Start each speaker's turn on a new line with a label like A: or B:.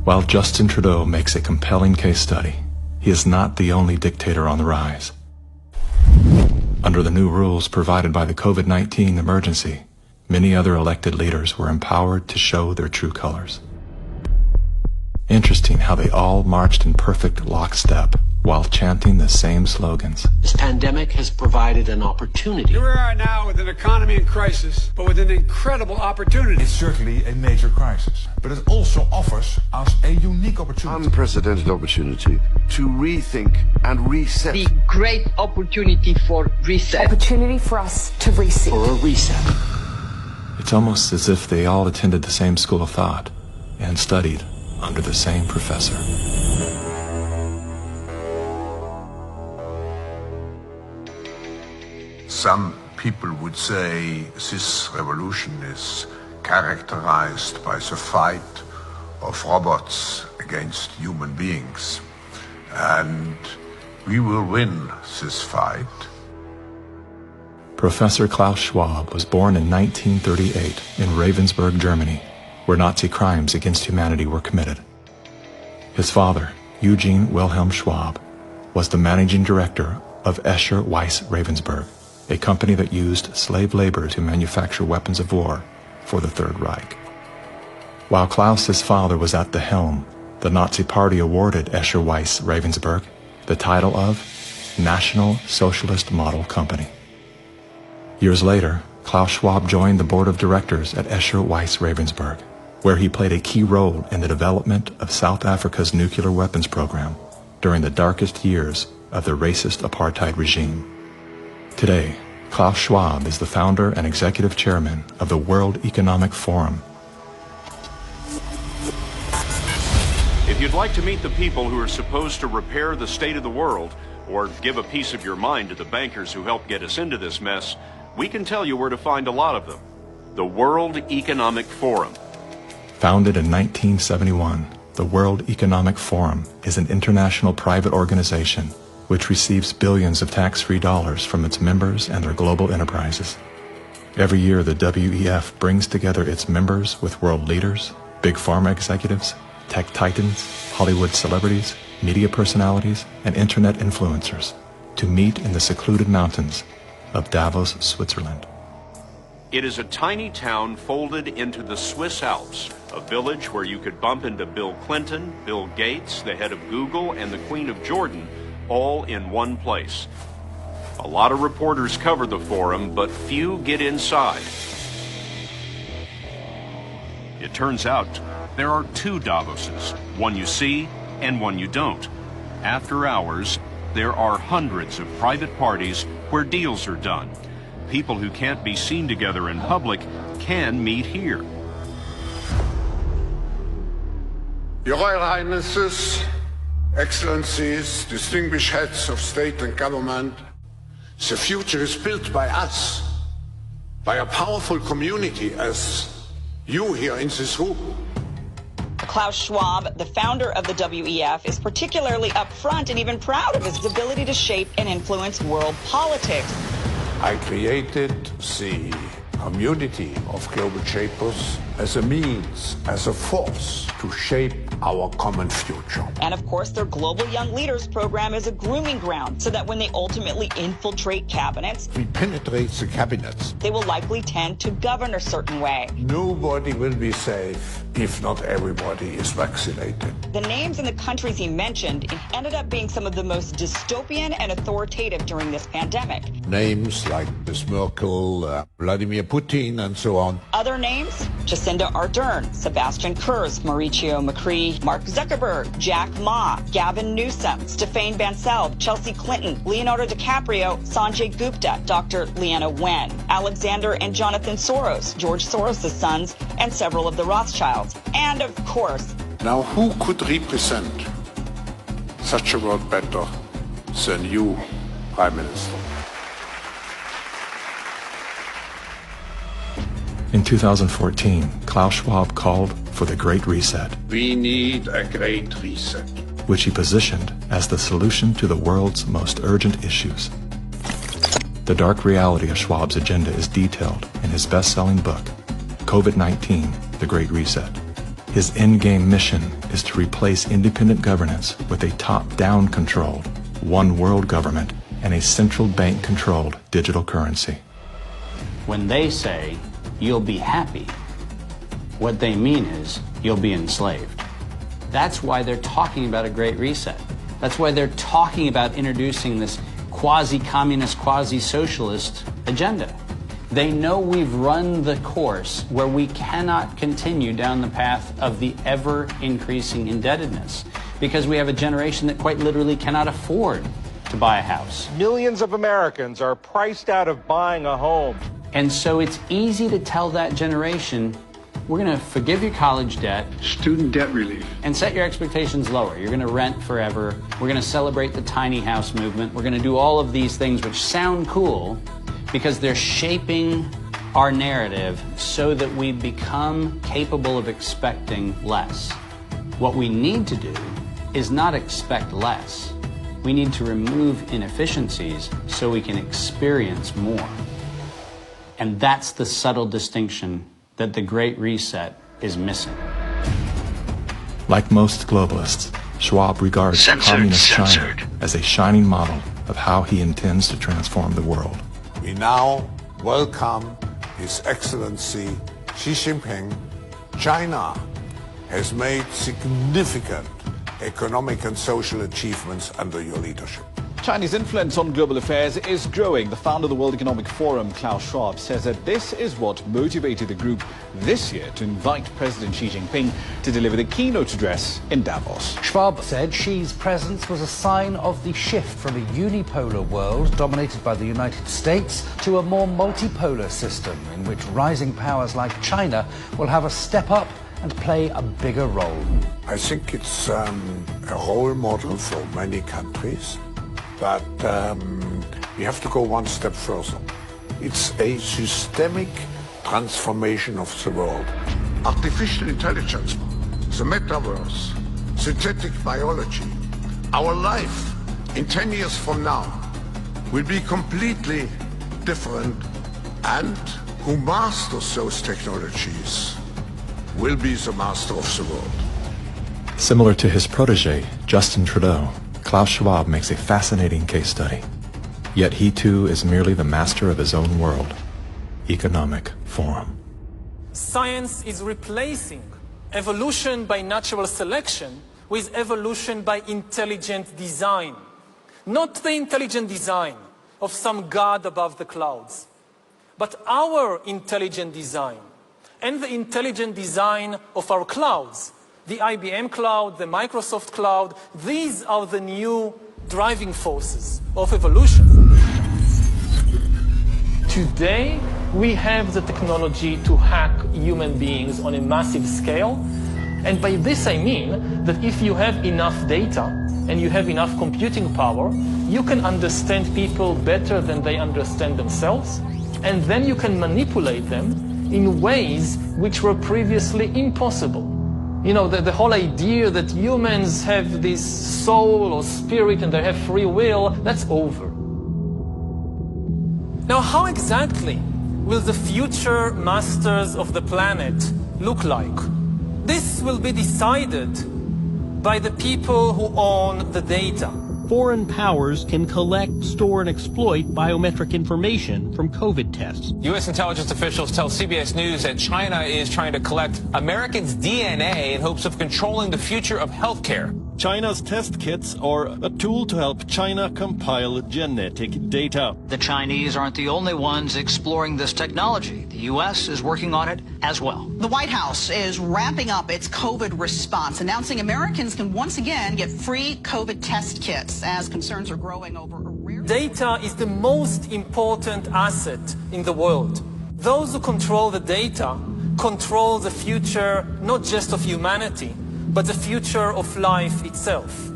A: While Justin Trudeau makes a compelling case study, he is not the only dictator on the rise. Under the new rules provided by the COVID-19 emergency, many other elected leaders were empowered to show their true colors. Interesting how they all marched in perfect lockstep while chanting the same slogans.
B: This pandemic has provided an opportunity.
C: Here we are now with an economy in crisis, but with an incredible opportunity.
D: It's certainly a major crisis, but it also offers us a unique opportunity.
E: Unprecedented opportunity to rethink and reset.
F: The great opportunity for reset.
G: Opportunity for us to reset.
B: For a reset.
A: It's almost as if they all attended the same school of thought and studied under the same professor.
H: Some people would say this revolution is characterized by the fight of robots against human beings. And we will win this fight.
A: Professor Klaus Schwab was born in 1938 in Ravensburg, Germany, where Nazi crimes against humanity were committed. His father, Eugene Wilhelm Schwab, was the managing director of Escher Weiss Ravensburg, a company that used slave labor to manufacture weapons of war for the Third Reich. While Klaus's father was at the helm, the Nazi Party awarded Escher Weiss Ravensburg the title of National Socialist Model Company. Years later, Klaus Schwab joined the board of directors at Escher Weiss Ravensburg, where he played a key role in the development of South Africa's nuclear weapons program during the darkest years of the racist apartheid regime. Today, Klaus Schwab is the founder and executive chairman of the World Economic Forum.
I: If you'd like to meet the people who are supposed to repair the state of the world, or give a piece of your mind to the bankers who helped get us into this mess, we can tell you where to find a lot of them. The World Economic Forum.
A: Founded in 1971, the World Economic Forum is an international private organization which receives billions of tax-free dollars from its members and their global enterprises. Every year, the WEF brings together its members with world leaders, big pharma executives, tech titans, Hollywood celebrities, media personalities, and internet influencers to meet in the secluded mountains of Davos, Switzerland.
I: It is a tiny town folded into the Swiss Alps, a village where you could bump into Bill Clinton, Bill Gates, the head of Google, and the Queen of Jordan, all in one place. A lot of reporters cover the forum, but few get inside. It turns out there are two Davoses, one you see and one you don't. After hours, there are hundreds of private parties where deals are done. People who can't be seen together in public can meet here.
J: Your Royal Highnesses, Excellencies, distinguished heads of state and government, the future is built by us, by a powerful community as you here in this room.
K: Klaus Schwab, the founder of the WEF, is particularly upfront and even proud of his ability to shape and influence world politics.
J: I created the community of global shapers as a means, as a force to shape our common future.
K: And of course, their Global Young Leaders program is a grooming ground so that when they ultimately infiltrate cabinets,
J: We penetrate the cabinets.
K: they will likely tend to govern a certain way.
J: Nobody will be safe if not everybody is vaccinated.
K: The names and the countries he mentioned ended up being some of the most dystopian and authoritative during this pandemic.
J: Names like Ms. Merkel, Vladimir Putin, and so on.
K: Other names? Jacinda Ardern, Sebastian Kurz, Mauricio Macri, Mark Zuckerberg, Jack Ma, Gavin Newsom, Stéphane Bancel, Chelsea Clinton, Leonardo DiCaprio, Sanjay Gupta, Dr. Leana Wen, Alexander and Jonathan Soros, George Soros' sons, and several of the Rothschilds. And of course,
J: Now who could represent such a world better than you, Prime Minister?
A: In 2014, Klaus Schwab called for the Great Reset,
J: We need a great reset.
A: which he positioned as the solution to the world's most urgent issues. The dark reality of Schwab's agenda is detailed in his best-selling book, COVID-19, The Great Reset. His endgame mission is to replace independent governance with a top-down controlled, one world government and a central bank-controlled digital currency.
L: When they say, you'll be happy, what they mean is, you'll be enslaved. That's why they're talking about a Great Reset. That's why they're talking about introducing this quasi-communist, quasi-socialist agenda. They know we've run the course where we cannot continue down the path of the ever-increasing indebtedness because we have a generation that quite literally cannot afford to buy a house.
M: Millions of Americans are priced out of buying a home.
L: And so it's easy to tell that generation, we're going to forgive your college debt,
C: Student debt relief.
L: and set your expectations lower. You're going to rent forever. We're going to celebrate the tiny house movement. We're going to do all of these things which sound cool because they're shaping our narrative so that we become capable of expecting less. What we need to do is not expect less. We need to remove inefficiencies so we can experience more. And that's the subtle distinction that the Great Reset is missing.
A: Like most globalists, Schwab regards communist China as a shining model of how he intends to transform the world.
J: We now welcome His Excellency Xi Jinping. China has made significant economic and social achievements under your leadership.
N: Chinese influence on global affairs is growing. The founder of the World Economic Forum, Klaus Schwab, says that this is what motivated the group this year to invite President Xi Jinping to deliver the keynote address in Davos.
O: Schwab said Xi's presence was a sign of the shift from a unipolar world dominated by the United States to a more multipolar system in which rising powers like China will have a step up and play a bigger role.
J: I think it's a role model for many countries. But we have to go one step further. It's a systemic transformation of the world. Artificial intelligence, the metaverse, synthetic biology, our life in 10 years from now will be completely different, and who masters those technologies will be the master of the world.
A: Similar to his protege, Justin Trudeau, Klaus Schwab makes a fascinating case study. Yet he too is merely the master of his own world. Economic Forum.
P: Science is replacing evolution by natural selection with evolution by intelligent design. Not the intelligent design of some god above the clouds, but our intelligent design and the intelligent design of our clouds. The IBM cloud, the Microsoft cloud, these are the new driving forces of evolution. Today, we have the technology to hack human beings on a massive scale. And by this I mean that if you have enough data and you have enough computing power, you can understand people better than they understand themselves. And then you can manipulate them in ways which were previously impossible. You know, the whole idea that humans have this soul or spirit and they have free will, that's over. Now, how exactly will the future masters of the planet look like? This will be decided by the people who own the data.
Q: Foreign powers can collect, store, and exploit biometric information from COVID tests.
R: U.S. intelligence officials tell CBS News that China is trying to collect Americans' DNA in hopes of controlling the future of healthcare.
Q: China's test kits are a tool to help China compile genetic data.
S: The Chinese aren't the only ones exploring this technology. The U.S. is working on it as well.
T: The White House is ramping up its COVID response, announcing Americans can once again get free COVID test kits as concerns are growing over a rare...
P: Data is the most important asset in the world. Those who control the data control the future not just of humanity, but the future of life itself.